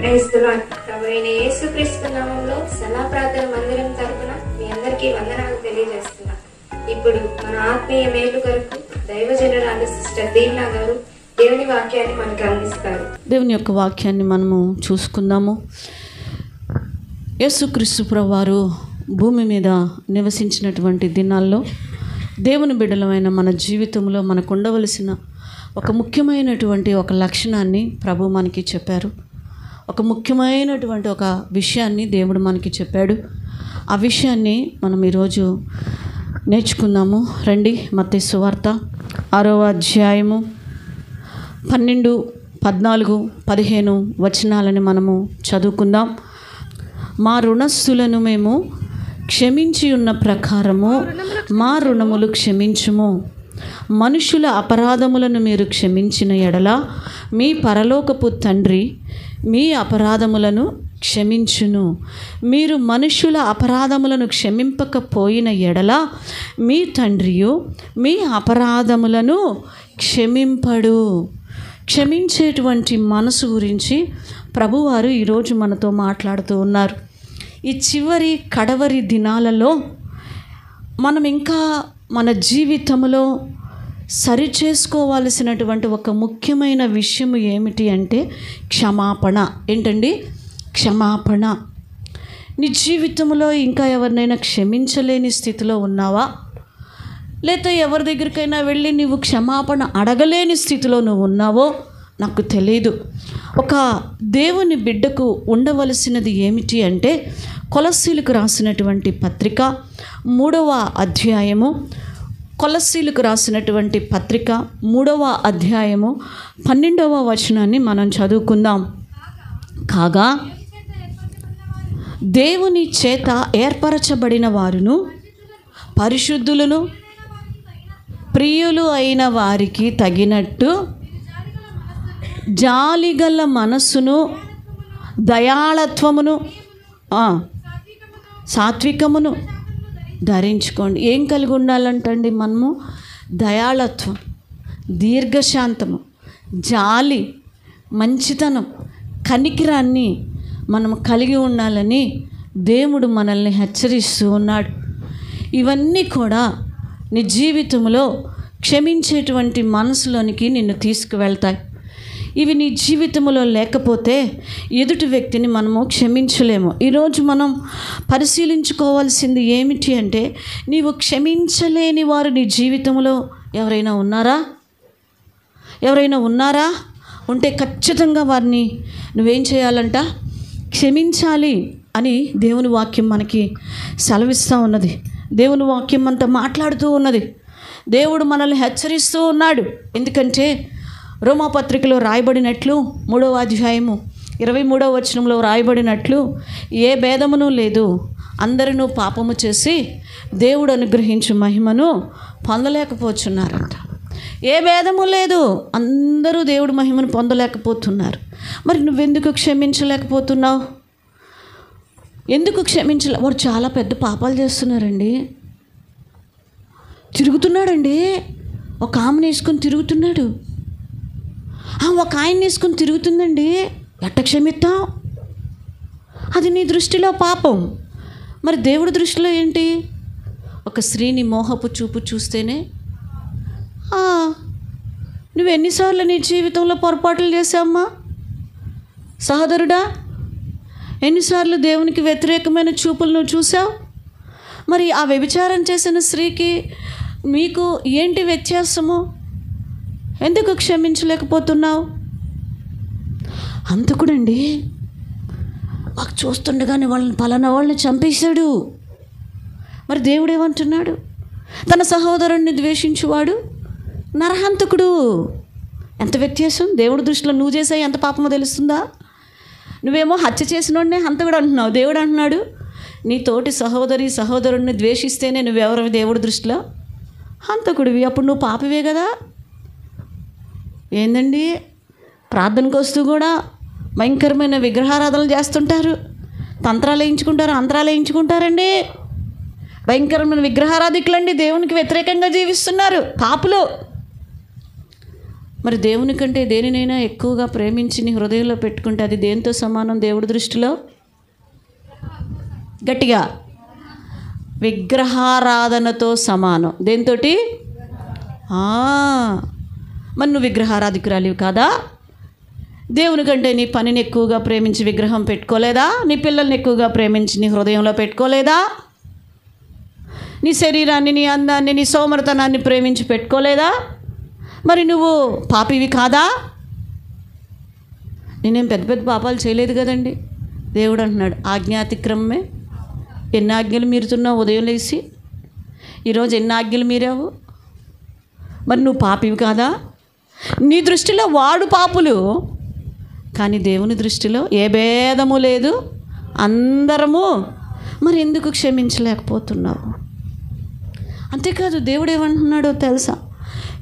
Praise the lord. ప్రభువైన యేసుక్రీస్తు నామములో సలా ప్రార్థన మందిరం తరపున మీ అందరికీ వందనాలు తెలియజేస్తున్నా. ఇప్పుడు మన ఆత్మీయ మేలు కొరకు దైవజనురాలు సిస్టర్ దీనా గారు దేవుని వాక్యాన్ని మనకు అందిస్తారు. దేవుని యొక్క వాక్యాన్ని మనము చూసుకుందాము. యేసుక్రీస్తు ప్రభువారు భూమి మీద నివసించినటువంటి దినాల్లో దేవుని బిడ్డలమైన మన జీవితంలో మనకు ఉండవలసిన ఒక ముఖ్యమైనటువంటి ఒక లక్షణాన్ని ప్రభు మనకి చెప్పారు. ఒక ముఖ్యమైనటువంటి ఒక విషయాన్ని దేవుడు మనకి చెప్పాడు. ఆ విషయాన్ని మనం ఈరోజు నేర్చుకుందాము. రండి, మత్తయి సువార్త 6వ అధ్యాయము 12, 14, 15 వచనాలని మనము చదువుకుందాం. మా రుణస్థులను మేము క్షమించి ఉన్న ప్రకారము మా రుణములు క్షమించుము. మనుషుల అపరాధములను మీరు క్షమించిన ఎడల మీ పరలోకపు తండ్రి మీ అపరాధములను క్షమించును. మీరు మనుషుల అపరాధములను క్షమింపకపోయిన ఎడల మీ తండ్రియు మీ అపరాధములను క్షమింపడు. క్షమించేటువంటి మనసు గురించి ప్రభువారు ఈరోజు మనతో మాట్లాడుతూ ఉన్నారు. ఈ చివరి కడవరి దినాలలో మనం ఇంకా మన జీవితంలో సరిచేసుకోవాల్సినటువంటి ఒక ముఖ్యమైన విషయం ఏమిటి అంటే క్షమాపణ. ఏంటండి? క్షమాపణ. నీ జీవితంలో ఇంకా ఎవరినైనా క్షమించలేని స్థితిలో ఉన్నావా? లేదా ఎవరి దగ్గరికైనా వెళ్ళి నువ్వు క్షమాపణ అడగలేని స్థితిలో నువ్వు ఉన్నావో నాకు తెలియదు. ఒక దేవుని బిడ్డకు ఉండవలసినది ఏమిటి అంటే కొలస్సీలకు రాసినటువంటి పత్రిక 3వ అధ్యాయము, కొలస్సీలకు రాసినటువంటి పత్రిక 3వ అధ్యాయము 12వ వచనాన్ని మనం చదువుకుందాం. కాగా దేవుని చేత ఏర్పరచబడిన వారును పరిశుద్ధులను ప్రియులు అయిన వారికి తగినట్టు జాలిగల మనస్సును దయాళత్వమును సాత్వికమును ధరించుకోండి. ఏం కలిగి ఉండాలంటండి మనము? దయాళత్వం, దీర్ఘశాంతము, జాలి, మంచితనం, కనికిరాన్ని మనం కలిగి ఉండాలని దేవుడు మనల్ని హెచ్చరిస్తూ ఉన్నాడు. ఇవన్నీ కూడా నీ జీవితంలో క్షమించేటువంటి మనసులోనికి నిన్ను తీసుకువెళ్తాయి. ఇవి నీ జీవితంలో లేకపోతే ఎదుటి వ్యక్తిని మనము క్షమించలేము. ఈరోజు మనం పరిశీలించుకోవాల్సింది ఏమిటి అంటే నీవు క్షమించలేని వారు నీ జీవితంలో ఎవరైనా ఉన్నారా? ఎవరైనా ఉన్నారా? ఉంటే ఖచ్చితంగా వారిని నువ్వేం చేయాలంట? క్షమించాలి అని దేవుని వాక్యం మనకి సెలవిస్తూ ఉన్నది. దేవుని వాక్యం అంతా మాట్లాడుతూ ఉన్నది. దేవుడు మనల్ని హెచ్చరిస్తూ ఉన్నాడు. ఎందుకంటే రోమాపత్రికలో రాయబడినట్లు 3వ అధ్యాయము 23వ వచనంలో రాయబడినట్లు ఏ భేదమును లేదు, అందరూ పాపము చేసి దేవుడు అనుగ్రహించు మహిమను పొందలేకపోతున్నారంట. ఏ భేదము లేదు, అందరూ దేవుడు మహిమను పొందలేకపోతున్నారు. మరి నువ్వెందుకు క్షమించలేకపోతున్నావు? ఎందుకు వాడు చాలా పెద్ద పాపాలు చేస్తున్నారండి. తిరుగుతున్నాడండి, ఒక ఆమెను వేసుకొని తిరుగుతున్నాడు, ఒక ఆయన్ని వేసుకొని తిరుగుతుందండి. ఎట్ట క్షమిస్తాం? అది నీ దృష్టిలో పాపం. మరి దేవుడి దృష్టిలో ఏంటి? ఒక స్త్రీని మోహపు చూపు చూస్తేనే నువ్వు ఎన్నిసార్లు నీ జీవితంలో పొరపాట్లు చేసావమ్మా సహోదరుడా? ఎన్నిసార్లు దేవునికి వ్యతిరేకమైన చూపులు నువ్వు చూసావు? మరి ఆ వ్యభిచారం చేసిన స్త్రీకి మీకు ఏంటి వ్యత్యాసము? ఎందుకు క్షమించలేకపోతున్నావు? అంతకుడండి మాకు చూస్తుండగానే పలానా వాళ్ళని చంపేశాడు. మరి దేవుడు ఏమంటున్నాడు? తన సహోదరుణ్ణి ద్వేషించువాడు నరహంతకుడు. ఎంత వ్యత్యాసం! దేవుడి దృష్టిలో నువ్వు చేసే ఎంత పాపమో తెలుస్తుందా? నువ్వేమో హత్య చేసినోడినే హంతకుడు అంటున్నావు. దేవుడు అంటున్నాడు నీ తోటి సహోదరుణ్ణి ద్వేషిస్తేనే నువ్వెవరు దేవుడి దృష్టిలో? హంతకుడివి. అప్పుడు నువ్వు పాపివే కదా. ఏందండి, ప్రార్థనకు వస్తూ కూడా భయంకరమైన విగ్రహారాధనలు చేస్తుంటారు, తంత్రాలు వేయించుకుంటారు, అంతరాలు వేయించుకుంటారండి. భయంకరమైన విగ్రహారాధికులండి, దేవునికి వ్యతిరేకంగా జీవిస్తున్నారు, పాపులు. మరి దేవుని కంటే దేనినైనా ఎక్కువగా ప్రేమించి నీ హృదయంలో పెట్టుకుంటే అది దేనితో సమానం దేవుడి దృష్టిలో? గట్టిగా, విగ్రహారాధనతో సమానం. దేనితోటి? మరి నువ్వు విగ్రహారాధికురాలివి కాదా? దేవుని కంటే నీ పనిని ఎక్కువగా ప్రేమించి విగ్రహం పెట్టుకోలేదా? నీ పిల్లల్ని ఎక్కువగా ప్రేమించి నీ హృదయంలో పెట్టుకోలేదా? నీ శరీరాన్ని, నీ అందాన్ని, నీ సోమరతనాన్ని ప్రేమించి పెట్టుకోలేదా? మరి నువ్వు పాపివి కాదా? నేనేం పెద్ద పెద్ద పాపాలు చేయలేదు కదండి. దేవుడు అంటున్నాడు, ఆజ్ఞాతిక్రమమే. ఎన్ని ఆజ్ఞలు మీరుతున్నావు ఉదయం లేచి? ఈరోజు ఎన్ని ఆజ్ఞలు మీరావు? మరి నువ్వు పాపివి కాదా? నీ దృష్టిలో వాడు పాపులు, కానీ దేవుని దృష్టిలో ఏ భేదము లేదు, అందరము. మరి ఎందుకు క్షమించలేకపోతున్నావు? అంతేకాదు, దేవుడు ఏమంటున్నాడో తెలుసా?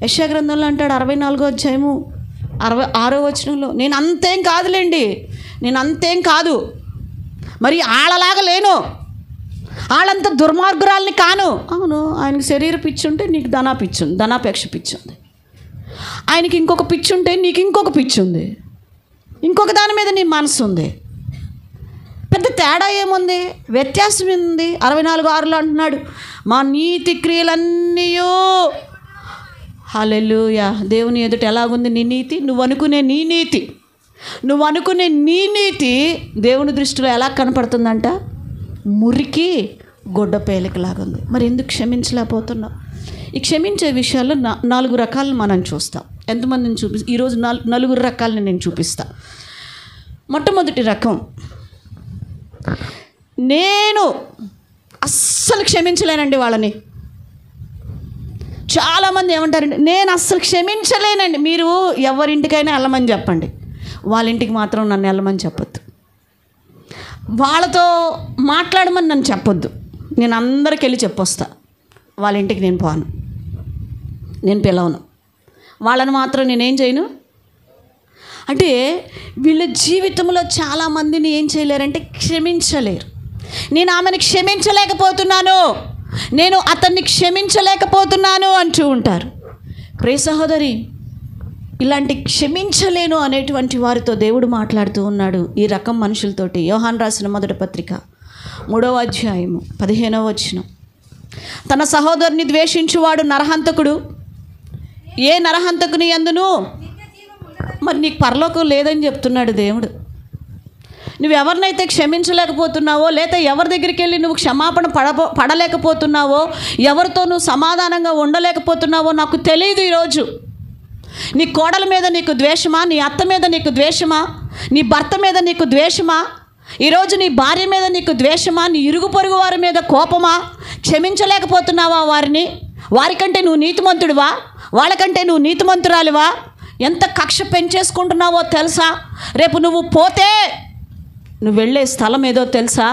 యెషయా గ్రంథంలో అంటాడు 64వ అధ్యాయము 66వ వచనంలో, నేను అంతేం కాదులేండి, నేను అంతేం కాదు, మరి ఆళ్ళలాగా లేను, వాళ్ళంత దుర్మార్గురాల్ని కాను. అవును, ఆయనకి శరీర పిచ్చి ఉంటే నీకు పిచ్చి ఉంది, ధనాపేక్ష పిచ్చి ఉంది. ఆయనకి ఇంకొక పిచ్చి ఉంటే నీకు ఇంకొక పిచ్చి ఉంది, ఇంకొక దాని మీద నీ మనసు ఉంది. పెద్ద తేడా ఏముంది? వ్యత్యాసం ఉంది. 64:6లో అంటున్నాడు, మా నీతి క్రియలన్నీ, హల్లెలూయా, దేవుని ఎదుట ఎలాగుంది నీ నీతి? నువ్వు అనుకునే నీ నీతి, నువ్వు అనుకునే నీ నీతి దేవుని దృష్టిలో ఎలా కనపడుతుందంట? మురికి గొడ్డ పేలికలాగా ఉంది. మరి ఎందుకు క్షమించలేకపోతున్నావు? ఈ క్షమించే విషయాల్లో 4 రకాలను మనం చూస్తాం. ఎంతమందిని ఈరోజు 4 రకాలని నేను చూపిస్తా. మొట్టమొదటి రకం, నేను అస్సలు క్షమించలేనండి వాళ్ళని. చాలామంది ఏమంటారండి, నేను అస్సలు క్షమించలేనండి. మీరు ఎవరింటికైనా వెళ్ళమని చెప్పండి, వాళ్ళ ఇంటికి మాత్రం నన్ను వెళ్ళమని చెప్పొద్దు. వాళ్ళతో మాట్లాడమని నన్ను చెప్పొద్దు. నేను అందరికి వెళ్ళి చెప్పొస్తా, వాళ్ళ ఇంటికి నేను పోను, నేను పిలవను, వాళ్ళని మాత్రం నేనేం చేయను. అంటే వీళ్ళ జీవితంలో చాలామందిని ఏం చేయలేరంటే క్షమించలేరు. నేను ఆమెను క్షమించలేకపోతున్నాను, నేను అతన్ని క్షమించలేకపోతున్నాను అంటూ ఉంటారు. ప్రియ సహోదరి, ఇలాంటి క్షమించలేను అనేటువంటి వారితో దేవుడు మాట్లాడుతూ ఉన్నాడు. ఈ రకం మనుషులతోటి యోహాను రాసిన మొదటి పత్రిక 3వ అధ్యాయము 15వ వచనం, తన సహోదరుని ద్వేషించువాడు నరహంతకుడు, ఏ నరహంతకుని యందును మరి నీకు పరలోకం లేదని చెప్తున్నాడు దేవుడు. నువ్వు ఎవరినైతే క్షమించలేకపోతున్నావో, లేదా ఎవరి దగ్గరికి వెళ్ళి నువ్వు క్షమాపణ పడలేకపోతున్నావో, ఎవరితో నువ్వు సమాధానంగా ఉండలేకపోతున్నావో నాకు తెలియదు. ఈరోజు నీ కోడల మీద నీకు ద్వేషమా? నీ అత్త మీద నీకు ద్వేషమా? నీ భర్త మీద నీకు ద్వేషమా? ఈరోజు నీ భార్య మీద నీకు ద్వేషమా? నీ ఇరుగు పొరుగు వారి మీద కోపమా? క్షమించలేకపోతున్నావా వారిని? వారికంటే నువ్వు నీతిమంతుడివా? వాళ్ళకంటే నువ్వు నీతిమంతురాలివా? ఎంత కక్ష పెంచేసుకుంటున్నావో తెలుసా? రేపు నువ్వు పోతే నువ్వు వెళ్ళే స్థలం ఏదో తెలుసా?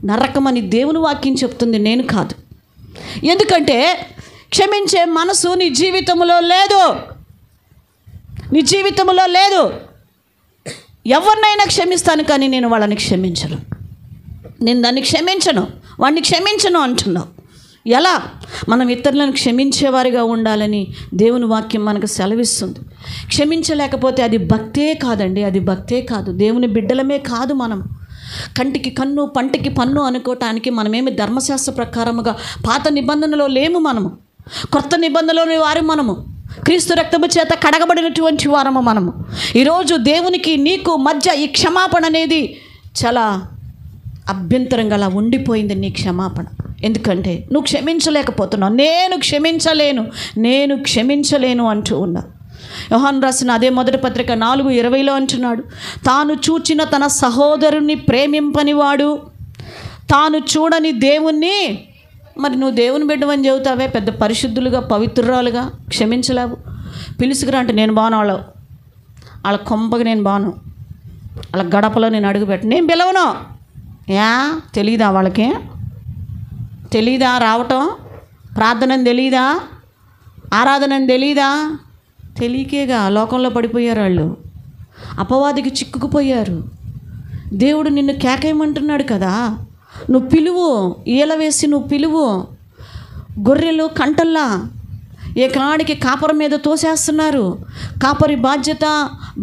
నరకమని దేవుని వాక్యం చెప్తుంది, నేను కాదు. ఎందుకంటే క్షమించే మనసు నీ జీవితంలో లేదు, నీ జీవితంలో లేదు. ఎవరినైనా క్షమిస్తాను, కానీ నేను వాళ్ళని క్షమించను, నేను దాన్ని క్షమించను, వాడిని క్షమించను అంటున్నావు. ఎలా? మనం ఇతరులను క్షమించేవారిగా ఉండాలని దేవుని వాక్యం మనకు సెలవిస్తుంది. క్షమించలేకపోతే అది భక్తే కాదండి, అది భక్తే కాదు. దేవుని బిడ్డలమే కాదు. మనం కంటికి కన్ను, పంటికి పన్ను అనుకోవటానికి మనమేమి ధర్మశాస్త్ర ప్రకారముగా పాత నిబంధనలో లేము. మనము కొత్త నిబంధనలోని వారు. మనము క్రీస్తు రక్తము చేత కడగబడినటువంటి వారము మనము. ఈరోజు దేవునికి నీకు మధ్య ఈ క్షమాపణ అనేది చాలా అభ్యంతరంగా అలా ఉండిపోయింది. నీ క్షమాపణ ఎందుకంటే నువ్వు క్షమించలేకపోతున్నావు. నేను క్షమించలేను అంటూ ఉన్నా. యోహాను రాసిన అదే మొదటి పత్రిక 4:20లో అంటున్నాడు, తాను చూచిన తన సహోదరుని ప్రేమింపనివాడు తాను చూడని దేవుణ్ణి. మరి నువ్వు దేవుని బిడ్డవని చెబుతావే, పెద్ద పరిశుద్ధులుగా పవిత్రురాలుగా క్షమించలేవు. పిలుసుకురా అంటే నేను బాను, వాళ్ళ కొంపకి నేను బాను, వాళ్ళ గడపలో నేను అడుగుపెట్ట, నేను పిలవను. తెలీదా? వాళ్ళకి తెలీదా రావటం? ప్రార్థనని తెలీదా? ఆరాధనని తెలీదా? తెలియకేగా లోకంలో పడిపోయారు వాళ్ళు, అపవాదికి చిక్కుకుపోయారు. దేవుడు నిన్ను కేకేయమంటున్నాడు కదా, నువ్వు పిలువు, ఈల వేసి నువ్వు పిలువు. గొర్రెలు కంటల్లా ఏకానికి కాపరి మీద తోసేస్తున్నారు. కాపరి బాధ్యత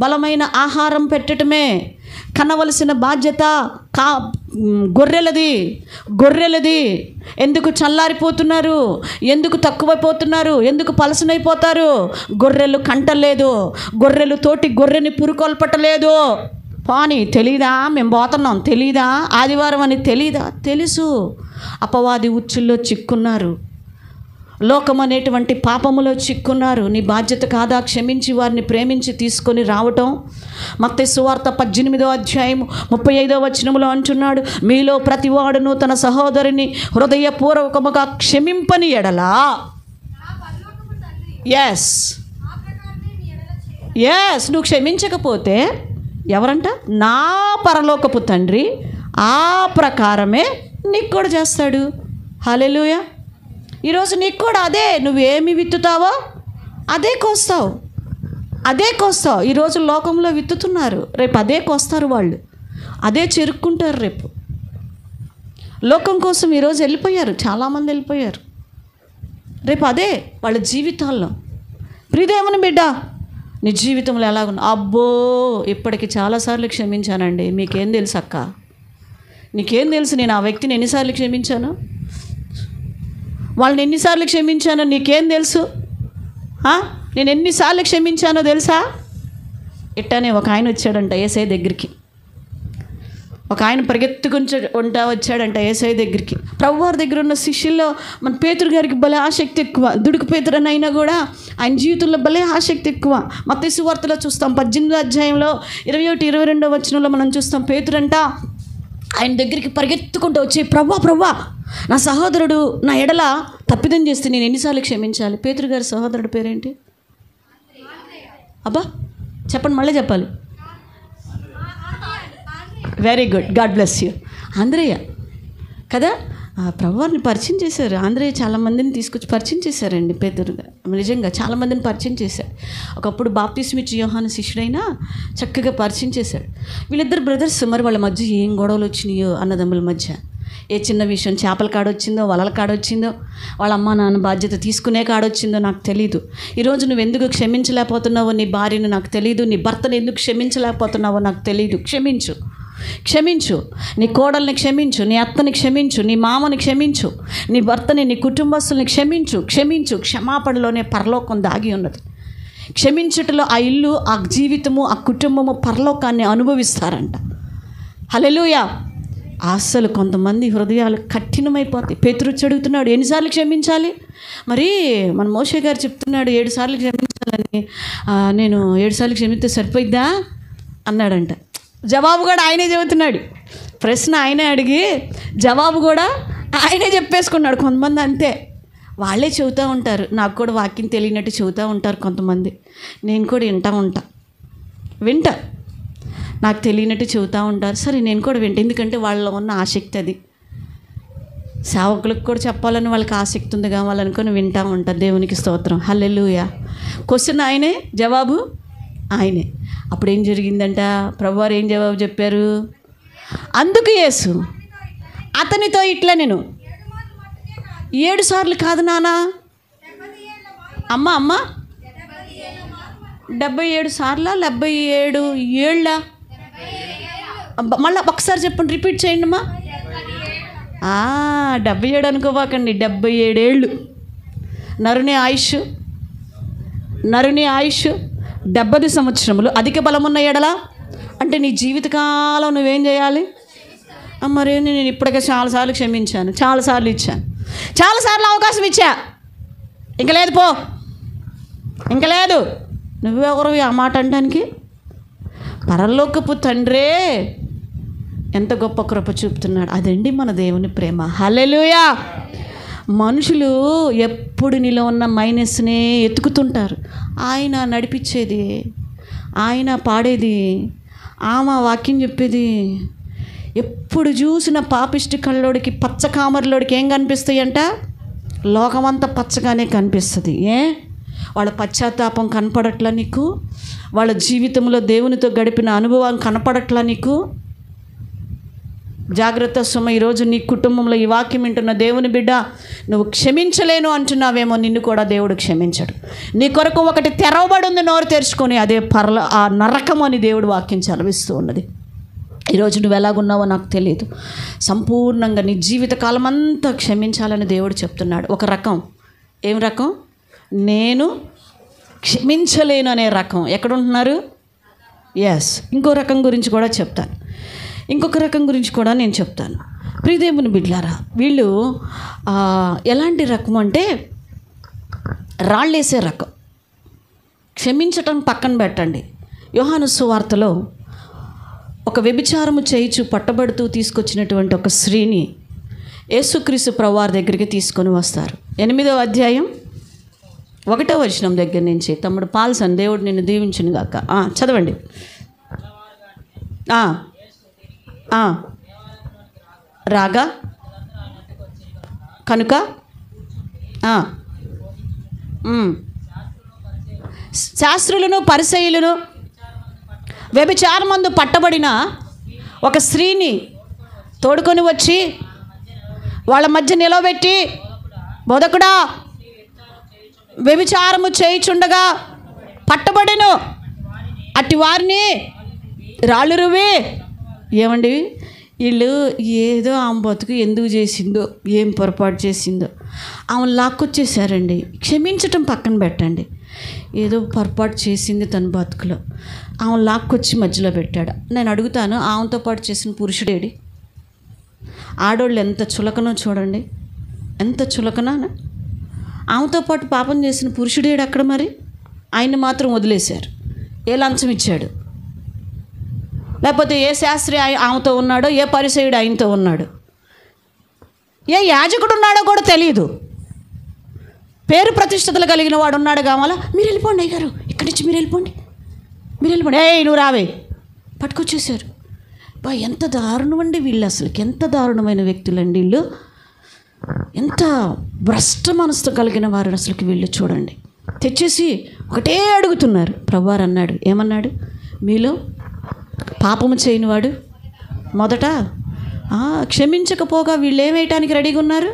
బలమైన ఆహారం పెట్టడమే, కనవలసిన బాధ్యత గొర్రెలది. ఎందుకు చల్లారిపోతున్నారు? ఎందుకు తక్కువైపోతున్నారు? ఎందుకు పలసనైపోతారు? గొర్రెలు కంటలేదు, గొర్రెలు తోటి గొర్రెని పురుకొల్పటలేదు. పోనీ తెలీదా? మేము పోతున్నాం తెలీదా? ఆదివారం అని తెలీదా? తెలుసు. అపవాది ఉచ్చుల్లో చిక్కున్నారు, లోకం అనేటువంటి పాపములో చిక్కున్నారు. నీ బాధ్యత కాదా క్షమించి వారిని ప్రేమించి తీసుకొని రావటం? మత్తయి సువార్త 18వ అధ్యాయం 35వ వచనములో అంటున్నాడు, మీలో ప్రతివాడును తన సహోదరుని హృదయపూర్వకముగా క్షమింపని ఎడలా, ఎస్ నువ్వు క్షమించకపోతే ఎవరంట? నా పరలోకపు తండ్రి ఆ ప్రకారమే నీకు కూడా చేస్తాడు. హల్లెలూయా. ఈరోజు నీకు కూడా అదే, నువ్వేమి విత్తుతావో అదే కోస్తావు. ఈరోజు లోకంలో విత్తుతున్నారు, రేపు అదే కోస్తారు వాళ్ళు, అదే చెరుక్కుంటారు రేపు. లోకం కోసం ఈరోజు వెళ్ళిపోయారు, చాలామంది వెళ్ళిపోయారు. రేపు అదే వాళ్ళ జీవితాల్లో. ప్రియదేవుని బిడ్డ, నీ జీవితంలో ఎలాగున్నా? అబ్బో ఇప్పటికి చాలాసార్లు క్షమించానండి. మీకేం తెలుసు అక్క? నీకేం తెలుసు నేను ఆ వ్యక్తిని ఎన్నిసార్లు క్షమించాను, వాళ్ళని ఎన్నిసార్లు క్షమించానో నీకేం తెలుసు? నేను ఎన్నిసార్లు క్షమించానో తెలుసా? ఇట్టానే ఒక ఆయన వచ్చాడంట యేసయ్య దగ్గరికి. ఒక ఆయన పరిగెత్తుకుంటా వచ్చాడంట యేసయ్య దగ్గరికి. ప్రభువారి దగ్గర ఉన్న శిష్యుల్లో మన పేతురు గారికి భలే ఆసక్తి ఎక్కువ. దుడుకు పేతురు అని అయినా కూడా ఆయన జీవితంలో భలే ఆసక్తి ఎక్కువ. మత్తయి సువార్తలో చూస్తాం 18వ అధ్యాయంలో 21-22 వచనంలో మనం చూస్తాం. పేతురంట ఆయన దగ్గరికి పరిగెత్తుకుంటూ వచ్చి, ప్రభా నా సహోదరుడు నా ఎడల తప్పిదం చేస్తే నేను ఎన్నిసార్లు క్షమించాలి? పేతురు గారి సహోదరుడు పేరేంటి? అబ్బా చెప్పండి, మళ్ళీ చెప్పాలి. Very good, god bless you. ఆంద్రేయ కదా, ప్రభువారిని పరిచయం చేశారు. ఆంద్రేయ చాలామందిని తీసుకొచ్చి పరిచయం చేశారండి. పేతురు నిజంగా చాలామందిని పరిచయం చేశారు. ఒకప్పుడు బాప్తిస్మ ఇచ్చి యోహాను శిష్యుడైనా చక్కగా పరిచయం చేశాడు. వీళ్ళిద్దరు బ్రదర్స్, మరి వాళ్ళ మధ్య ఏం గొడవలు వచ్చినాయో అన్నదమ్ముల మధ్య. ఏ చిన్న విషయం చేపల కాడొచ్చిందో, వలల కాడొచ్చిందో, వాళ్ళ అమ్మ నాన్న బాధ్యత తీసుకునే కాడొచ్చిందో నాకు తెలీదు. ఈరోజు నువ్వు ఎందుకు క్షమించలేకపోతున్నావో నీ భార్యను నాకు తెలీదు, నీ భర్తను ఎందుకు క్షమించలేకపోతున్నావో నాకు తెలీదు. క్షమించు. నీ కోడల్ని క్షమించు, నీ అత్తని క్షమించు, నీ మామని క్షమించు, నీ భర్తని, నీ కుటుంబస్తుల్ని క్షమించు. క్షమాపణలోనే పరలోకం దాగి ఉన్నది. క్షమించుటలో ఆ ఇల్లు, ఆ జీవితము, ఆ కుటుంబము పరలోకాన్ని అనుభవిస్తారంట. హల్లెలూయా. అసలు కొంతమంది హృదయాలు కఠినమైపోతాయి. పేతురు అడుగుతున్నాడు, ఎన్నిసార్లు క్షమించాలి? మరి మన మోషే గారు చెప్తున్నాడు 7 సార్లు క్షమించాలని. నేను 7 సార్లు క్షమిస్తే సరిపోయిద్దా అన్నాడంట. జవాబు కూడా ఆయనే చెబుతున్నాడు. ప్రశ్న ఆయనే అడిగి జవాబు కూడా ఆయనే చెప్పేసుకున్నాడు. కొంతమంది అంతే, వాళ్ళే చెబుతూ ఉంటారు. నాకు కూడా వాక్యం తెలియనట్టు చెబుతూ ఉంటారు కొంతమంది. నేను కూడా వింటా నాకు తెలియనట్టు చెబుతూ ఉంటారు. సరే నేను కూడా వింటా, ఎందుకంటే వాళ్ళలో ఉన్న ఆసక్తి అది. సేవకులకు కూడా చెప్పాలని వాళ్ళకి ఆసక్తి ఉంది కావాలనుకొని వింటూ ఉంటారు. దేవునికి స్తోత్రం, హల్లెలూయా. క్వశ్చన్ ఆయనే, జవాబు ఆయనే. అప్పుడు ఏం జరిగిందంట? ప్రభువారు ఏం జవాబు చెప్పారు? అందుకు యేసు అతనితో ఇట్లా, నేను 7 సార్లు కాదు నాన్న, అమ్మ 77 సార్లా 77 ఏళ్ళ? మళ్ళీ ఒకసారి చెప్పండి, రిపీట్ చేయండి అమ్మా. 77 అనుకోవాకండి, 77 ఏళ్ళు. నరుని ఆయుష్ 70 సంవత్సరములు. అధిక బలమున్న ఎడల అంటే నీ జీవితకాలం నువ్వేం చేయాలి? మరి నేను ఇప్పటికే చాలాసార్లు క్షమించాను, చాలాసార్లు ఇచ్చాను, చాలాసార్లు అవకాశం ఇచ్చా, ఇంక లేదు పో, ఇంక లేదు. నువ్వెవరు ఆ మాట అనడానికి? పరలోకపు తండ్రే ఎంత గొప్ప కృప చూపుతున్నాడు. అదండి మన దేవుని ప్రేమ. హల్లెలూయా. మనుషులు ఎప్పుడు నీలో ఉన్న మైనస్నే ఎత్తుకుతుంటారు. ఆయన నడిపించేది, ఆయన పాడేది, ఆమె వాక్యం చెప్పేది. ఎప్పుడు చూసిన పాపిష్టి కళ్ళోడికి, పచ్చ కామర్లోడికి ఏం కనిపిస్తాయంట? లోకమంతా పచ్చగానే కనిపిస్తుంది. వాళ్ళ పశ్చాత్తాపం కనపడట్లా నీకు? వాళ్ళ జీవితంలో దేవునితో గడిపిన అనుభవం కనపడట్లా నీకు? జాగ్రత్త సుమ. ఈరోజు నీ కుటుంబంలో ఈ వాక్యం వింటున్న దేవుని బిడ్డ, నువ్వు క్షమించలేను అంటున్నావేమో, నిన్ను కూడా దేవుడు క్షమించడు. నీ కొరకు ఒకటి తెరవబడి ఉంది, నోరు తెరుచుకొని, అదే ఆ నరకం అని దేవుడు వాక్యం చదివిస్తూ ఉన్నది. ఈరోజు నువ్వు ఎలాగున్నావో నాకు తెలియదు. సంపూర్ణంగా నీ జీవితకాలం అంతా క్షమించాలని దేవుడు చెప్తున్నాడు. ఒక రకం, ఏం రకం? నేను క్షమించలేను అనే రకం. ఎక్కడుంటున్నారు? ఎస్. ఇంకో రకం గురించి కూడా చెప్తాను, ఇంకొక రకం గురించి కూడా నేను చెప్తాను. ప్రియదేవుని బిడ్డలారా, వీళ్ళు ఎలాంటి రకం అంటే రాళ్ళేసే రకం. క్షమించటం పక్కన పెట్టండి. యోహాను సువార్తలో ఒక వ్యభిచారము చేయిచు పట్టబడుతూ తీసుకొచ్చినటువంటి ఒక స్త్రీని యేసుక్రీస్తు ప్రభువారి దగ్గరికి తీసుకొని వస్తారు. 8వ అధ్యాయం 1వ వచనం దగ్గర నుంచి. తమ్ముడు పాల్సన్, దేవుడు నిన్ను దీవించును గాక. చదవండి. రాగా కనుక శాస్త్రులను పరిసయ్యులను వ్యభిచారమందు పట్టబడిన ఒక స్త్రీని తోడుకొని వచ్చి వాళ్ళ మధ్య నిలవబెట్టి, బోధకుడా, వ్యభిచారము చేయుచుండగా పట్టబడెను, అట్టి వారిని రాళ్ళు రువి. ఏమండి, వీళ్ళు ఏదో ఆమె బతుకు ఎందుకు చేసిందో, ఏం పొరపాటు చేసిందో ఆమె లాక్కొచ్చేసారండి. క్షమించటం పక్కన పెట్టండి, ఏదో పొరపాటు చేసింది తన బతుకులో, ఆమె లాక్కొచ్చి మధ్యలో పెట్టాడు. నేను అడుగుతాను, ఆమెతో పాటు చేసిన పురుషుడేడి? ఆడోళ్ళు ఎంత చులకనో చూడండి, ఎంత చులకనా. ఆమెతో పాటు పాపం చేసిన పురుషుడేడు అక్కడ? మరి ఆయన్ని మాత్రం వదిలేశారు. ఏ లంచం ఇచ్చాడు? లేకపోతే ఏ శాస్త్రి ఆమెతో ఉన్నాడో, ఏ పరిసయుడు ఆయనతో ఉన్నాడు, ఏ యాజకుడు ఉన్నాడో కూడా తెలియదు. పేరు ప్రతిష్టతలు కలిగిన వాడు ఉన్నాడు కావాలా, మీరు వెళ్ళిపోండి అయ్యారు, ఇక్కడి నుంచి మీరు వెళ్ళిపోండి, మీరు వెళ్ళిపోండి, నువ్వు రావే, పట్టుకొచ్చేసారు. ఎంత దారుణం అండి వీళ్ళు, అసలుకి ఎంత దారుణమైన వ్యక్తులండి వీళ్ళు, ఎంత భ్రష్ట మనసుతో కలిగిన వారు అసలుకి వీళ్ళు. చూడండి, తెచ్చేసి ఒకటే అడుగుతున్నారు. ప్రభువారు అన్నాడు, ఏమన్నాడు? మీలో పాపము చేయనివాడు మొదట క్షమించకపోగా వీళ్ళు ఏమేయటానికి రెడీగా ఉన్నారు?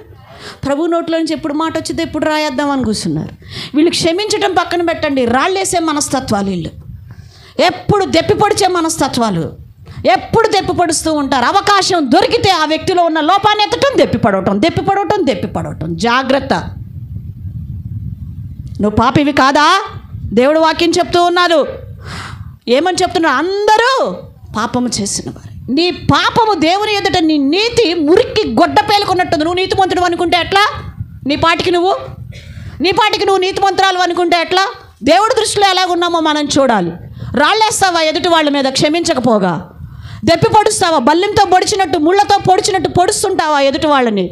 ప్రభు నోట్లో నుంచి ఎప్పుడు మాట వచ్చిందో ఎప్పుడు రాయేద్దామని కూర్చున్నారు. వీళ్ళు క్షమించడం పక్కన పెట్టండి, రాళ్ళేసే మనస్తత్వాలు వీళ్ళు. ఎప్పుడు దెప్పిపొడిచే మనస్తత్వాలు, ఎప్పుడు దెప్పిపడుస్తూ ఉంటారు. అవకాశం దొరికితే ఆ వ్యక్తిలో ఉన్న లోపాన్ని ఎత్తటం, దెప్పిపడవటం. జాగ్రత్త. నువ్వు పాపివి కాదా? దేవుడు వాక్యం చెప్తూ ఉన్నాడు. ఏమని చెప్తున్నారు? అందరూ పాపము చేసిన వారు. నీ పాపము దేవుని ఎదుట నీ నీతి మురికి గొడ్డ పేలుకున్నట్టుంది. నువ్వు నీతిమంతుడు అనుకుంటే ఎట్లా? నీ పాటికి నువ్వు నీతిమంతురాలు అనుకుంటే ఎట్లా? దేవుడి దృష్టిలో ఎలాగున్నామో మనం చూడాలి. రాళ్ళేస్తావా ఎదుటి వాళ్ళ మీద క్షమించకపోగా? దెప్పి పొడుస్తావా? బల్లింతో పొడిచినట్టు, ముళ్ళతో పొడిచినట్టు పొడుస్తుంటావా ఎదుటి వాళ్ళని?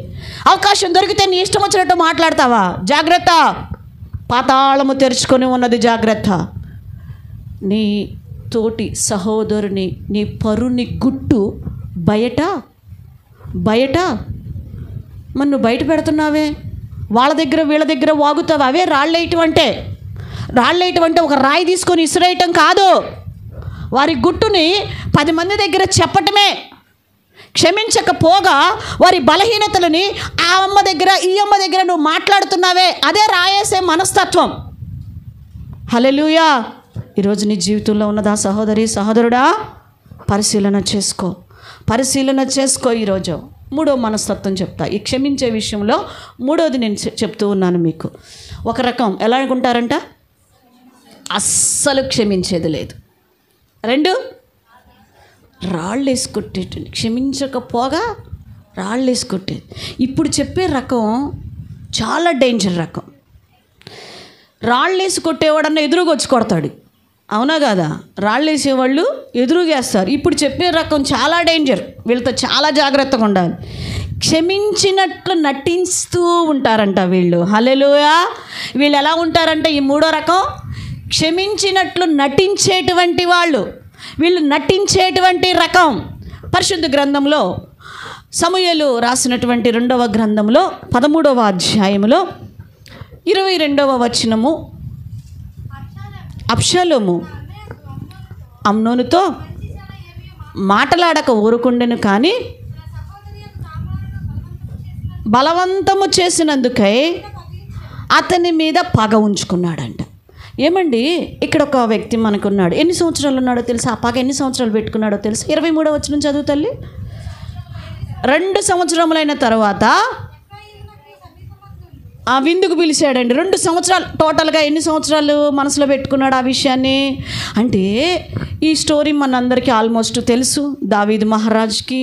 అవకాశం దొరికితే నీ ఇష్టం వచ్చినట్టు మాట్లాడతావా? జాగ్రత్త. పాతాళము తెరుచుకొని ఉన్నది, జాగ్రత్త. నీ తోటి సహోదరుని, నీ పరుని గుట్టు బయట మరి నువ్వు బయట పెడుతున్నావే, వాళ్ళ దగ్గర వీళ్ళ దగ్గర వాగుతావు. అవే రాళ్ళేయటం అంటే ఒక రాయి తీసుకొని ఇసురేయటం కాదు. వారి గుట్టుని 10 మంది దగ్గర చెప్పటమే. క్షమించకపోగా వారి బలహీనతలని ఆ అమ్మ దగ్గర, ఈ అమ్మ దగ్గర నువ్వు మాట్లాడుతున్నావే, అదే రాయేసే మనస్తత్వం. హల్లెలూయా. ఈరోజు నీ జీవితంలో ఉన్నదా సహోదరి, సహోదరుడా? పరిశీలన చేసుకో. ఈరోజు 3వ మనస్తత్వం చెప్తా. ఈ క్షమించే విషయంలో 3వది నేను చెప్తూ ఉన్నాను మీకు. ఒక రకం ఎలా అనుకుంటారంట? అస్సలు క్షమించేది లేదు. 2, రాళ్ళు వేసుకొట్టేటండి. క్షమించకపోగా రాళ్ళు వేసుకొట్టేది. ఇప్పుడు చెప్పే రకం చాలా డేంజర్ రకం. రాళ్ళు వేసి కొట్టేవాడన్నా ఎదురుగా వచ్చి కొడతాడు, అవునా కాదా? రాళ్ళు వేసేవాళ్ళు ఎదురుగేస్తారు. ఇప్పుడు చెప్పే రకం చాలా డేంజర్. వీళ్ళతో చాలా జాగ్రత్తగా ఉండాలి. క్షమించినట్లు నటిస్తూ ఉంటారంట వీళ్ళు. హల్లెలూయా. వీళ్ళు ఎలా ఉంటారంటే, ఈ 3వ రకం క్షమించినట్లు నటించేటువంటి వాళ్ళు. వీళ్ళు నటించేటువంటి రకం. పరిశుద్ధ గ్రంథంలో సమూయేలు రాసినటువంటి 2వ గ్రంథంలో 13వ అధ్యాయంలో 22వ వచనము, అబ్షాలోము అమ్నోనుతో మాటలాడక ఊరుకుండెను, కానీ బలవంతము చేసినందుకై అతని మీద పగ ఉంచుకున్నాడంట. ఏమండి, ఇక్కడ ఒక వ్యక్తి మనకున్నాడు. ఎన్ని సంవత్సరాలు ఉన్నాడో తెలుసా? ఆ పగ ఎన్ని సంవత్సరాలు పెట్టుకున్నాడో తెలుసా? 23వ వచనం చదువు తల్లి. 2 సంవత్సరములైన తర్వాత ఆ విందుకు పిలిచాడండి. 2 సంవత్సరాలు టోటల్గా ఎన్ని సంవత్సరాలు మనసులో పెట్టుకున్నాడు ఆ విషయాన్ని అంటే, ఈ స్టోరీ మనందరికీ ఆల్మోస్ట్ తెలుసు. దావీదు మహారాజుకి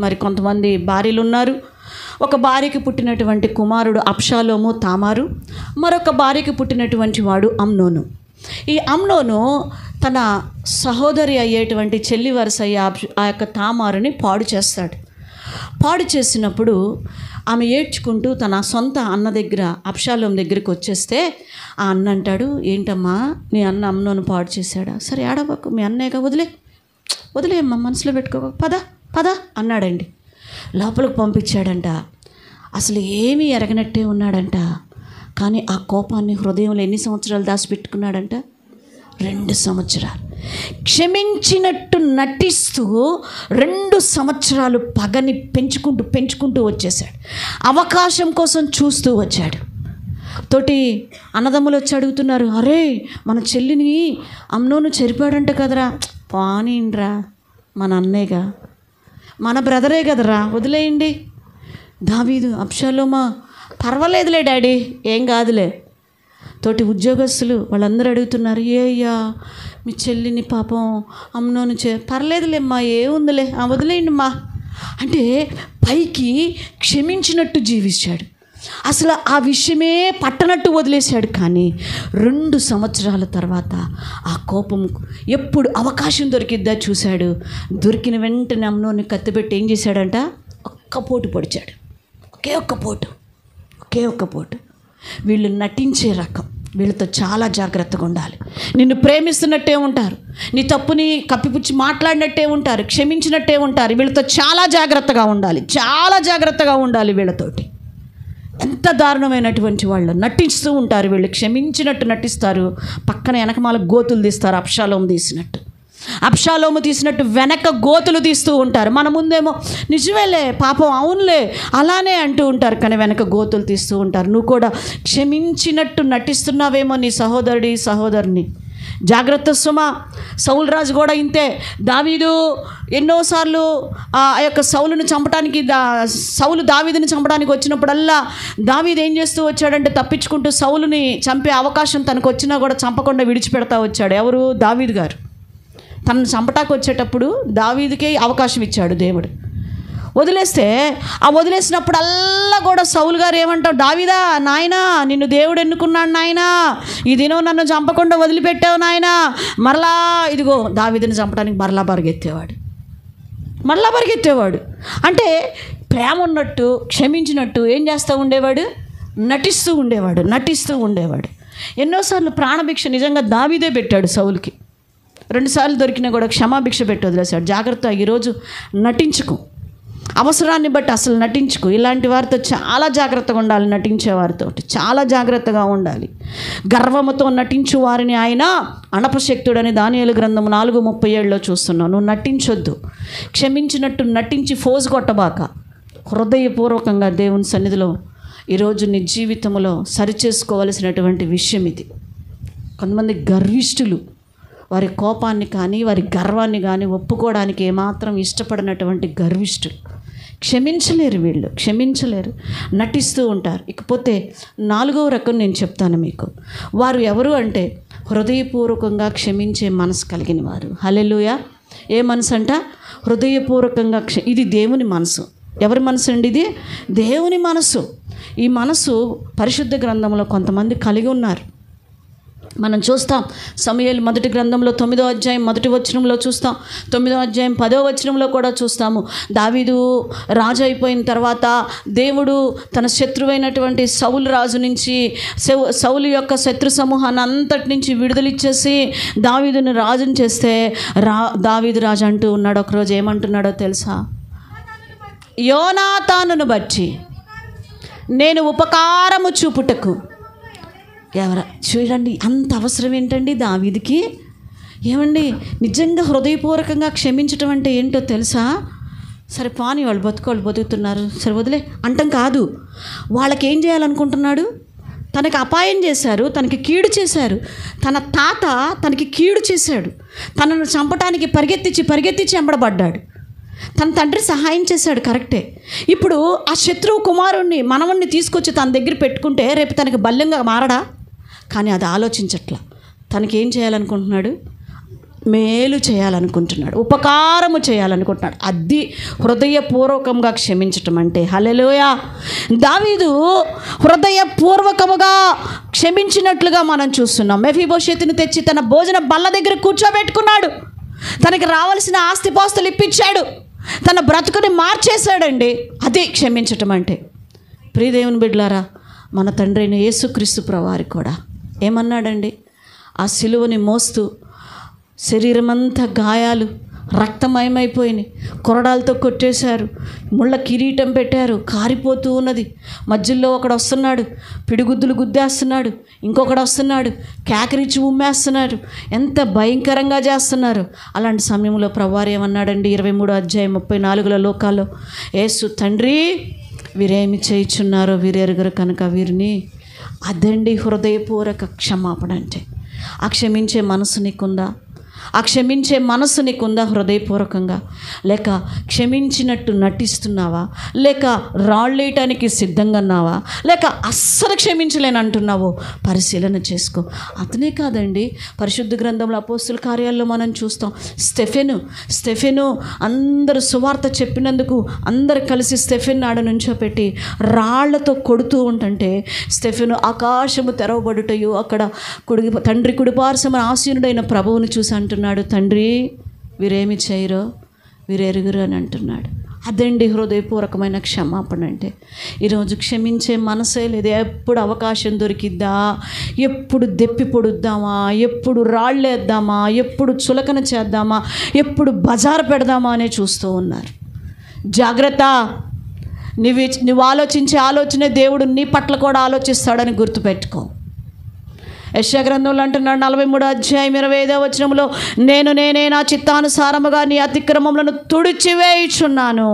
మరి కొంతమంది భార్యలు ఉన్నారు. ఒక భార్యకి పుట్టినటువంటి కుమారుడు అబ్షాలోము, తామారు. మరొక భార్యకి పుట్టినటువంటి వాడు అమ్నోను. ఈ అమ్నోను తన సహోదరి అయ్యేటువంటి చెల్లి వరుస అయ్యే ఆ యొక్క తామారుని పాడు చేస్తాడు. పాడు చేసినప్పుడు ఆమె ఏడ్చుకుంటూ తన సొంత అన్న దగ్గర అబ్షాలోం దగ్గరికి వచ్చేస్తే ఆ అన్న అంటాడు, ఏంటమ్మా నీ అన్న అమ్నోను పాడు చేశాడా? సరే ఆడబాకు, మీ అన్నేగా, వదిలేమ్మా, మనసులో పెట్టుకో, పద అన్నాడండి. లోపలికి పంపించాడంట. అసలు ఏమీ ఎరగనట్టే ఉన్నాడంట. కానీ ఆ కోపాన్ని హృదయంలో ఎన్ని సంవత్సరాలు దాచిపెట్టుకున్నాడంట? 2 సంవత్సరాలు. క్షమించినట్టు నటిస్తూ 2 సంవత్సరాలు పగని పెంచుకుంటూ వచ్చేసాడు. అవకాశం కోసం చూస్తూ వచ్చాడు. తోటి అన్నదమ్ములు వచ్చి అడుగుతున్నారు, అరే మన చెల్లిని అమ్నోను చెరిపాడంట కదరా. పానీండ్రా, మన అన్నేగా, మన బ్రదరే కదరా, వదిలేయండి. దావీదు, అబ్షాలోమా, పర్వాలేదులే డాడీ, ఏం కాదులే. తోటి ఉద్యోగస్తులు వాళ్ళందరూ అడుగుతున్నారు, ఏ అయ్యా మీ చెల్లిని పాపం అమ్నోను పర్లేదులేమ్మా, ఏముందిలే, వదిలేయండి మా అంటే పైకి క్షమించినట్టు జీవించాడు. అసలు ఆ విషయమే పట్టనట్టు వదిలేశాడు. కానీ 2 సంవత్సరాల తర్వాత ఆ కోపం ఎప్పుడు అవకాశం దొరికిద్దా చూశాడు. దొరికిన వెంటనే అమ్నోని కత్తిపెట్టి ఏం చేశాడంట? ఒక్క పోటు పొడిచాడు. ఒకే ఒక్క పోటు. వీళ్ళు నటించే రకం. వీళ్ళతో చాలా జాగ్రత్తగా ఉండాలి. నిన్ను ప్రేమిస్తున్నట్టే ఉంటారు, నీ తప్పుని కప్పిపుచ్చి మాట్లాడినట్టే ఉంటారు, క్షమించినట్టే ఉంటారు. వీళ్ళతో చాలా జాగ్రత్తగా ఉండాలి వీళ్ళతోటి. ఎంత దారుణమైనటువంటి వాళ్ళు నటిస్తూ ఉంటారు. వీళ్ళు క్షమించినట్టు నటిస్తారు, పక్కన వెనకమాల గోతులు తీస్తారు. అబ్షాలోము తీసినట్టు వెనక గోతులు తీస్తూ ఉంటారు. మన ముందేమో నిజమేలే పాపం, అవునులే అలానే అంటూ ఉంటారు, కానీ వెనక గోతులు తీస్తూ ఉంటారు. నువ్వు కూడా క్షమించినట్టు నటిస్తున్నావేమో నీ సహోదరుని. జాగ్రత్త సుమా. సౌలు రాజు కూడా ఇంతే. దావీదు ఎన్నోసార్లు ఆ యొక్క సౌలుని చంపడానికి సౌలు దావీదుని చంపడానికి వచ్చినప్పుడల్లా దావీదు ఏం చేస్తూ వచ్చాడంటే, తప్పించుకుంటూ సౌలుని చంపే అవకాశం తనకు వచ్చినా కూడా చంపకుండా విడిచిపెడతా వచ్చాడు. ఎవరు? దావీదు గారు. తనను చంపటానికి వచ్చేటప్పుడు దావీదుకే అవకాశం ఇచ్చాడు దేవుడు. వదిలేసినప్పుడల్లా కూడా సౌలు గారు ఏమంటావు, దావీదా నాయనా నిన్ను దేవుడు ఎన్నుకున్నాడు నాయనా, ఈ దినం నన్ను చంపకుండా వదిలిపెట్టావు నాయనా. మరలా ఇదిగో దావీదుని చంపడానికి మరలా పరిగెత్తేవాడు. అంటే ప్రేమ ఉన్నట్టు, క్షమించినట్టు ఏం చేస్తూ ఉండేవాడు? నటిస్తూ ఉండేవాడు. ఎన్నోసార్లు ప్రాణభిక్ష నిజంగా దావీదే పెట్టాడు సౌలుకి. 2 సార్లు దొరికినా కూడా క్షమాభిక్ష పెట్టి వదిలేశాడు. జాగ్రత్త, ఈరోజు నటించుకో, అవసరాన్ని బట్టి అసలు నటించుకో. ఇలాంటి వారితో చాలా జాగ్రత్తగా ఉండాలి. నటించే వారితో చాలా జాగ్రత్తగా ఉండాలి. గర్వముతో నటించు వారిని ఆయన అనపశక్తుడని దానియేలు గ్రంథం 4:37 చూస్తున్నావు. నువ్వు నటించొద్దు. క్షమించినట్టు నటించి ఫోజు కొట్టబాక. హృదయపూర్వకంగా దేవుని సన్నిధిలో ఈరోజు నీ జీవితంలో సరిచేసుకోవలసినటువంటి విషయం ఇది. కొంతమంది గర్విష్ఠులు వారి కోపాన్ని కానీ వారి గర్వాన్ని కానీ ఒప్పుకోవడానికి ఏమాత్రం ఇష్టపడినటువంటి గర్విష్ఠులు. క్షమించలేరు, నటిస్తూ ఉంటారు. ఇకపోతే 4వ రకం నేను చెప్తాను మీకు. వారు ఎవరు అంటే హృదయపూర్వకంగా క్షమించే మనసు కలిగిన వారు. హల్లెలూయా. ఏ మనసు అంట? హృదయపూర్వకంగా ఇది దేవుని మనసు. ఎవరి మనసు అండి? ఇది దేవుని మనసు. ఈ మనసు పరిశుద్ధ గ్రంథంలో కొంతమంది కలిగి ఉన్నారు. మనం చూస్తాం. సమూయేలు మొదటి గ్రంథంలో 9వ అధ్యాయం 1వ వచనంలో చూస్తాం. 9వ అధ్యాయం 10వ వచనంలో కూడా చూస్తాము. దావీదు రాజు అయిపోయిన తర్వాత దేవుడు తన శత్రువైనటువంటి సౌలు రాజు నుంచి, సౌలు యొక్క శత్రు సమూహాన్ని అంతటి నుంచి విడుదలిచ్చేసి దావీదుని రాజుని చేస్తే దావీదు రాజు అంటూ ఉన్నాడు. ఒకరోజు ఏమంటున్నాడో తెలుసా? యోనాతానును బట్టి నేను ఉపకారము చూపుటకు. చూడండి, అంత అవసరం ఏంటండి దావీదుకి? ఏమండి, నిజంగా హృదయపూర్వకంగా క్షమించటం అంటే ఏంటో తెలుసా? సరే పాని వాళ్ళు బతుకుతున్నారు, సరే వదిలే అంటం కాదు. వాళ్ళకి ఏం చేయాలనుకుంటున్నాడు? తనకి అపాయం చేశారు, తనకి కీడు చేశారు. తన తాత తనకి కీడు చేశాడు, తనను చంపటానికి పరిగెత్తించి ఎంబడబడ్డాడు. తన తండ్రి సహాయం చేశాడు, కరెక్టే. ఇప్పుడు ఆ శత్రువు కుమారుణ్ణి మనవణ్ణి తీసుకొచ్చి తన దగ్గర పెట్టుకుంటే రేపు తనకి బల్యంగా మారడా? కానీ అది ఆలోచించట్లా. తనకేం చేయాలనుకుంటున్నాడు? మేలు చేయాలనుకుంటున్నాడు, ఉపకారము చేయాలనుకుంటున్నాడు. అది హృదయపూర్వకంగా క్షమించటం అంటే. హల్లెలూయా. దావీదు హృదయపూర్వకముగా క్షమించినట్లుగా మనం చూస్తున్నాం. మెఫీబోషెతుని తెచ్చి తన భోజన బల్ల దగ్గర కూర్చోబెట్టుకున్నాడు. తనకి రావాల్సిన ఆస్తిపాస్తులు ఇప్పించాడు, తన బ్రతుకుని మార్చేశాడండి. అది క్షమించటం అంటే. ప్రియదేవుని బిడ్డలారా, మన తండ్రి అయిన యేసుక్రీస్తు ప్రభువారు కూడా ఏమన్నాడండి? ఆ సిలువని మోస్తూ శరీరమంతా గాయాలు, రక్తమయమైపోయినాయి, కొరడాలతో కొట్టేశారు, ముళ్ళ కిరీటం పెట్టారు, కారిపోతూ ఉన్నది. మధ్యలో ఒకడు వస్తున్నాడు, పిడిగుద్దులు గుద్దేస్తున్నాడు, ఇంకొకడు వస్తున్నాడు, కేకరించి ఉమ్మేస్తున్నాడు. ఎంత భయంకరంగా చేస్తున్నారు. అలాంటి సమయంలో ప్రభువారు ఏమన్నాడండి? 23:34 లోకాల్లో యేసు, తండ్రి వీరేమి చేయుచున్నారో వీరెరుగరు కనుక వీరిని. అదండి హృదయపూర్వక క్షమాపణ అంటే. ఆ క్షమించే మనసు నీకుందా? ఆ క్షమించే మనసు నీకుందా హృదయపూర్వకంగా? లేక క్షమించినట్టు నటిస్తున్నావా? లేక రాళ్ళేయటానికి సిద్ధంగా ఉన్నావా? లేక అస్సలు క్షమించలేనంటున్నావో పరిశీలన చేసుకో. అతనే కాదండి, పరిశుద్ధ గ్రంథంలో అపోస్తుల కార్యాల్లో మనం చూస్తాం. స్టెఫెను అందరూ సువార్త చెప్పినందుకు అందరు కలిసి స్టెఫెన్ ఆడ నుంచోపెట్టి రాళ్లతో కొడుతూ ఉంటుంటే స్టెఫెను ఆకాశము తెరవబడుటయు అక్కడ తండ్రి కుడిపార్శ్వమున ఆసీనుడైన ప్రభువును చూసి అంటున్నాడు, తండ్రి వీరేమి చేయరో వీరెరుగురు అని అంటున్నాడు. అదండి హృదయపూర్వకమైన క్షమాపణ అంటే. ఈరోజు క్షమించే మనసే లేదు. ఎప్పుడు అవకాశం దొరికిద్దా, ఎప్పుడు దెప్పి పొడుద్దామా, ఎప్పుడు రాళ్ళేద్దామా, ఎప్పుడు చులకన చేద్దామా, ఎప్పుడు బజారు పెడదామా అనే చూస్తూ ఉన్నారు. జాగ్రత్త. నువ్వు ఆలోచించే ఆలోచనే దేవుడు నీ పట్ల కూడా ఆలోచిస్తాడని గుర్తుపెట్టుకో. యెషయా గ్రంథంలో అంటున్నాడు 43:25 నేనే నా చిత్తానుసారముగా నీ అతిక్రమములను తుడిచివేయుచున్నాను,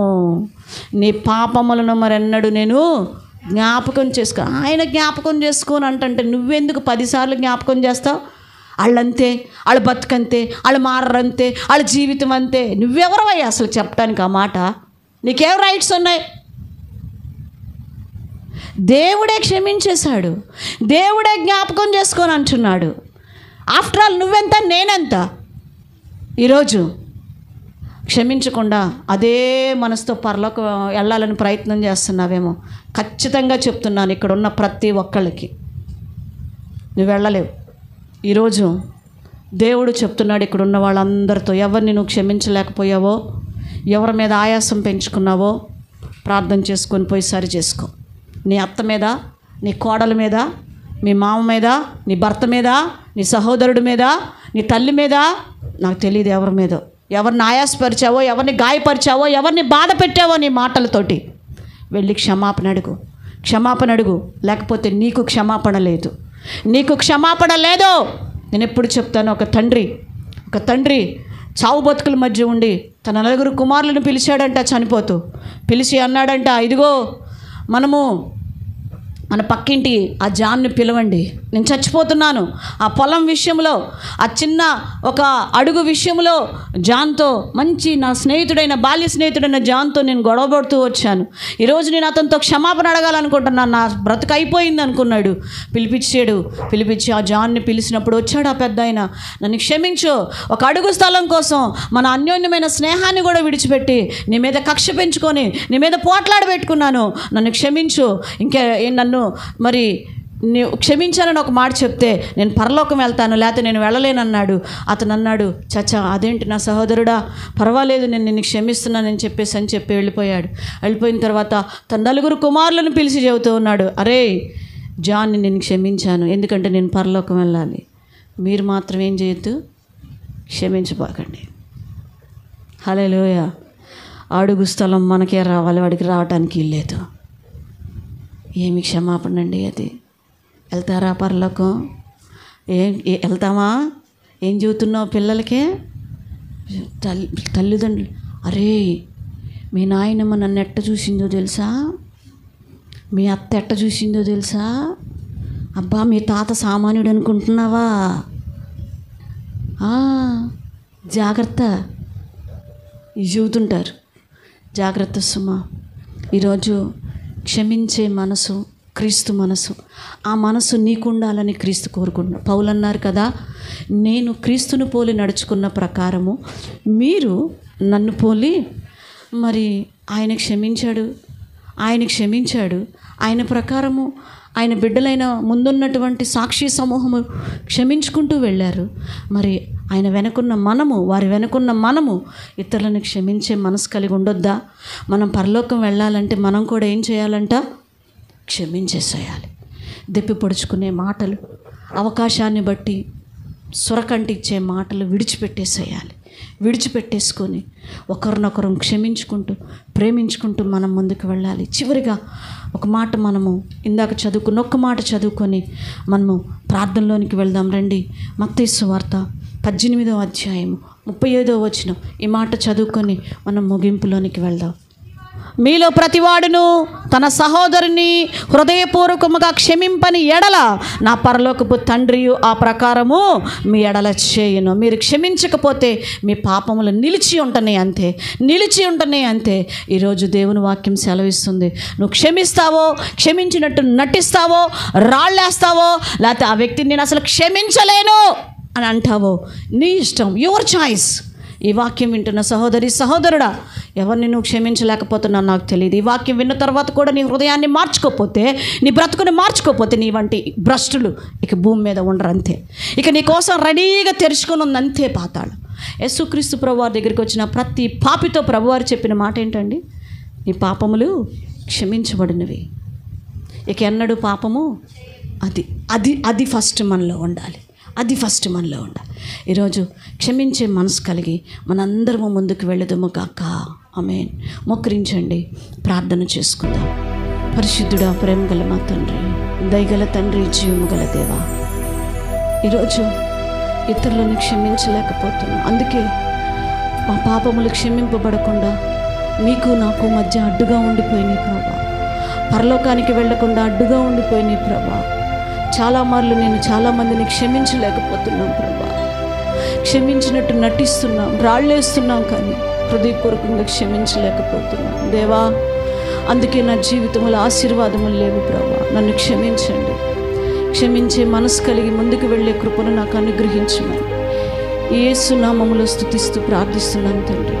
నీ పాపములను మరెన్నడూ నేను జ్ఞాపకం చేసుకో. ఆయన జ్ఞాపకం చేసుకోని అంటే నువ్వెందుకు 10 సార్లు జ్ఞాపకం చేస్తావు? వాళ్ళంతే, వాళ్ళ బతుకంతే, వాళ్ళు మారంతే, వాళ్ళ జీవితం అంతే. నువ్వెవరవయ్యా అసలు చెప్పడానికి ఆ మాట? నీకేం రైట్స్ ఉన్నాయి? దేవుడే క్షమించేశాడు, దేవుడే జ్ఞాపకం చేసుకొని అంటున్నాడు. ఆఫ్టర్ ఆల్ నువ్వెంత నేనెంత? ఈరోజు క్షమించకుండా అదే మనసుతో పరలోకి వెళ్ళాలని ప్రయత్నం చేస్తున్నావేమో. ఖచ్చితంగా చెప్తున్నాను, ఇక్కడ ఉన్న ప్రతి ఒక్కళ్ళకి నువ్వు వెళ్ళలేవు. ఈరోజు దేవుడు చెప్తున్నాడు, ఇక్కడ ఉన్న వాళ్ళందరితో ఎవరిని నువ్వు క్షమించలేకపోయావో, ఎవరి మీద ఆయాసం పెంచుకున్నావో ప్రార్థన చేసుకొని పోయి సరి చేసుకో. నీ అత్త మీద, నీ కోడల మీద, మీ మామ మీద, నీ భర్త మీద, నీ సహోదరుడి మీద, నీ తల్లి మీద, నాకు తెలియదు ఎవరి మీదో, ఎవరిని ఆయాసపరిచావో, ఎవరిని గాయపరిచావో, ఎవరిని బాధ పెట్టావో నీ మాటలతోటి వెళ్ళి క్షమాపణ అడుగు. లేకపోతే నీకు క్షమాపణ లేదు. నేను ఎప్పుడు చెప్తాను, ఒక తండ్రి చావు బతుకుల మధ్య ఉండి తన 9 కుమారులను పిలిచాడంట, చనిపోతూ పిలిచి అన్నాడంట, ఇదిగో మన పక్కింటి ఆ జాన్ని పిలవండి, నేను చచ్చిపోతున్నాను. ఆ పొలం విషయంలో, ఆ చిన్న ఒక అడుగు విషయంలో జాన్తో, మంచి నా బాల్య స్నేహితుడైన జాన్తో నేను గొడవపడుతూ వచ్చాను. ఈరోజు నేను అతనితో క్షమాపణ అడగాలనుకుంటున్నాను, నా బ్రతుకు అయిపోయింది అనుకున్నాడు. పిలిపించి ఆ జాన్ని పిలిచినప్పుడు వచ్చాడు ఆ పెద్ద ఆయన, నన్ను క్షమించు, ఒక అడుగు స్థలం కోసం మన అన్యోన్యమైన స్నేహాన్ని కూడా విడిచిపెట్టి నీ మీద కక్ష పెంచుకొని నీ మీద పోట్లాడబెట్టుకున్నాను, నన్ను క్షమించు. నన్ను మరి నువ్వు క్షమించాలని ఒక మాట చెప్తే నేను పరలోకం వెళ్తాను, లేకపోతే నేను వెళ్ళలేనన్నాడు. అతను అన్నాడు, చచ్చా అదేంటి నా సహోదరుడా, పర్వాలేదు, నేను నిన్ను క్షమిస్తున్నానని చెప్పి వెళ్ళిపోయిన తర్వాత తన 9 కుమారులను పిలిచి చెబుతూ ఉన్నాడు, అరే జాన్ని నేను క్షమించాను, ఎందుకంటే నేను పరలోకం వెళ్ళాలి. మీరు మాత్రం ఏం చేయొద్దు, క్షమించబాకండి. హల్లెలూయా. అడుగు స్థలం మనకే రావాలి, వాడికి రావడానికి లేదు. ఏమి క్షమాపణ అండి అది? వెళ్తారా పరలోకం? వెళ్తామా? ఏం చెబుతున్నావు పిల్లలకే? తల్లిదండ్రులు, అరే మీ నాయనమ్మ నన్ను ఎట్ట చూసిందో తెలుసా? మీ అత్త ఎట్ట చూసిందో తెలుసా? అబ్బా మీ తాత సామాన్యుడు అనుకుంటున్నావా? జాగ్రత్త చెబుతుంటారు. జాగ్రత్త సుమా. ఈరోజు క్షమించే మనసు క్రీస్తు మనసు. ఆ మనసు నీకుండాలని క్రీస్తు కోరుకుంటున్నాడు. పౌలు అన్నారు కదా, నేను క్రీస్తును పోలి నడుచుకున్న ప్రకారము మీరు నన్ను పోలి. మరి ఆయన క్షమించాడు. ఆయన ప్రకారము ఆయన బిడ్డలైన ముందున్నటువంటి సాక్షి సమూహము క్షమించుకుంటూ వెళ్ళారు. మరి ఆయన వారి వెనుకున్న మనము ఇతరులను క్షమించే మనసు కలిగి ఉండొద్దా? మనం పరలోకం వెళ్ళాలంటే మనం కూడా ఏం చేయాలంట? క్షమించేసేయాలి. దెప్పి పొడుచుకునే మాటలు, అవకాశాన్ని బట్టి సొరకంటిచ్చే మాటలు విడిచిపెట్టేసుకొని ఒకరినొకరు క్షమించుకుంటూ ప్రేమించుకుంటూ మనం ముందుకు వెళ్ళాలి. చివరిగా ఒక మాట మనము ఇందాక ఒక్క మాట చదువుకొని మనము ప్రార్థనలోనికి వెళ్దాం రండి. మత్తయి సువార్త 18వ అధ్యాయము 35వ వచనం. ఈ మాట చదువుకొని మనం ముగింపులోనికి వెళ్దాం. మీలో ప్రతివాడును తన సహోదరుని హృదయపూర్వకముగా క్షమింపని ఎడల నా పరలోకపు తండ్రియు ఆ ప్రకారము మీ ఎడల చేయును. మీరు క్షమించకపోతే మీ పాపములు నిలిచి ఉంటనే అంతే. ఈరోజు దేవుని వాక్యం సెలవిస్తుంది. నువ్వు క్షమిస్తావో, క్షమించినట్టు నటిస్తావో, రాళ్ళేస్తావో, లేకపోతే ఆ వ్యక్తిని నేను అసలు క్షమించలేను అని అంటావో, నీ ఇష్టం, యువర్ చాయిస్. ఈ వాక్యం వింటున్న సహోదరుడా, ఎవరిని నువ్వు క్షమించలేకపోతున్నావు నాకు తెలియదు. ఈ వాక్యం విన్న తర్వాత కూడా నీ హృదయాన్ని మార్చుకోకపోతే, నీ బ్రతుకుని మార్చుకోకపోతే, నీ వంటి భ్రష్టులు ఇక భూమి మీద ఉండరు. అంతే. ఇక నీ కోసం రెడీగా తెరుచుకొని ఉంది అంతే పాతాళం. యేసుక్రీస్తు ప్రభువారి దగ్గరికి వచ్చిన ప్రతి పాపితో ప్రభువారు చెప్పిన మాట ఏంటండి? నీ పాపములు క్షమించబడినవి. ఇక ఎన్నడూ పాపము అది ఫస్ట్ మనలో ఉండాలి. ఈరోజు క్షమించే మనసు కలిగి మనందరము ముందుకు వెళ్ళదుము కాక. ఆమేన్. మోకరించండి, ప్రార్థన చేసుకుందాం. పరిశుద్ధుడా, ప్రేమ గల మా తండ్రి, దయగల తండ్రి, జీవము గల దేవా, ఈరోజు ఇతరులను క్షమించలేకపోతున్నాం. అందుకే మా పాపములు క్షమింపబడకుండా మీకు నాకు మధ్య అడ్డుగా ఉండిపోయినాయి ప్రభా. పరలోకానికి వెళ్లకుండా అడ్డుగా ఉండిపోయినాయి ప్రభా. చాలా మార్లు నేను చాలామందిని క్షమించలేకపోతున్నాం ప్రభా. క్షమించినట్టు నటిస్తున్నాం, రాళ్ళేస్తున్నాం, కానీ హృదయపూర్వకంగా క్షమించలేకపోతున్నాం దేవా. అందుకే నా జీవితంలో ఆశీర్వాదములు లేవు ప్రభా. నన్ను క్షమించండి. క్షమించే మనసు కలిగి ముందుకు వెళ్ళే కృపను నాకు అనుగ్రహించమని యేసు నామములో స్తుతిస్తూ ప్రార్థిస్తున్నాను తండ్రి.